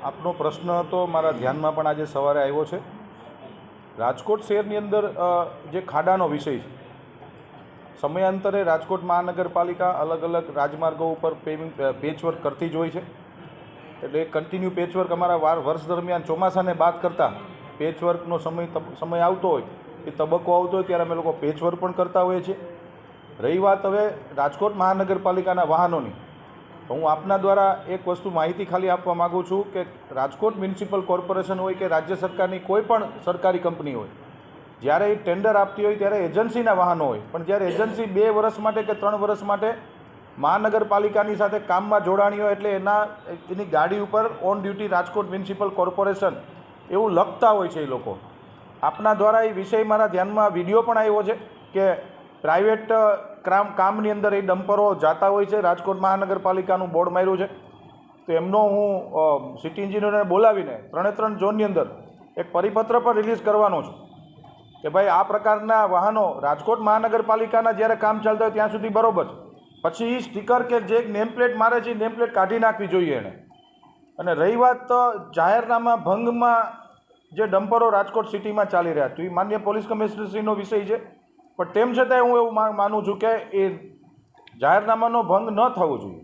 આપનો પ્રશ્ન તો મારા ધ્યાનમાં પણ આજે સવારે આવ્યો છે। રાજકોટ શહેરની અંદર જે ખાડાનો વિષય છે, સમયાંતરે રાજકોટ મહાનગરપાલિકા અલગ અલગ રાજમાર્ગો ઉપર પેચવર્ક કરતી જ હોય છે। એટલે કન્ટિન્યુ પેચવર્ક અમારા વર્ષ દરમિયાન ચોમાસાને બાદ કરતાં પેચવર્કનો સમય આવતો હોય, એ તબક્કો આવતો હોય ત્યારે અમે લોકો પેચવર્ક પણ કરતા હોઈએ છીએ। રહી વાત હવે રાજકોટ મહાનગરપાલિકાના વાહનોની, તો હું આપના દ્વારા એક વસ્તુ માહિતી ખાલી આપવા માગું છું કે રાજકોટ મ્યુનિસિપલ કોર્પોરેશન હોય કે રાજ્ય સરકારની કોઈ પણ સરકારી કંપની હોય, જ્યારે એ ટેન્ડર આપતી હોય ત્યારે એજન્સીના વાહનો હોય, પણ જ્યારે એજન્સી 2 વર્ષ માટે કે 3 વર્ષ માટે મહાનગરપાલિકાની સાથે કામમાં જોડાણી હોય, એટલે એની ગાડી ઉપર on duty Rajkot municipal corporation એવું લખતા હોય છે એ લોકો। આપના દ્વારા એ વિષય મારા ધ્યાનમાં વિડીયો પણ આવ્યો છે કે પ્રાઇવેટ કામની અંદર એ ડમ્પરો જતા હોય છે, રાજકોટ મહાનગરપાલિકાનું બોર્ડ માર્યું છે, તો એમનો હું સિટી એન્જિનિયરને બોલાવીને 3 ઝોનની અંદર એક પરિપત્ર પણ રિલીઝ કરવાનો છું કે ભાઈ આ પ્રકારના વાહનો રાજકોટ મહાનગરપાલિકાના જ્યારે કામ ચાલતા હોય ત્યાં સુધી બરાબર છે, પછી સ્ટીકર કે જે નેમપ્લેટ મારે છે એ નેમપ્લેટ કાઢી નાખવી જોઈએ એને। અને રહી વાત જાહેરનામા ભંગમાં જે ડમ્પરો રાજકોટ સિટીમાં ચાલી રહ્યા, તો એ માન્ય પોલીસ કમિશનરશ્રીનો વિષય છે, પણ તેમ છતાંય હું એવું માનું છું કે એ જાહેરનામાનો ભંગ ન થવો જોઈએ।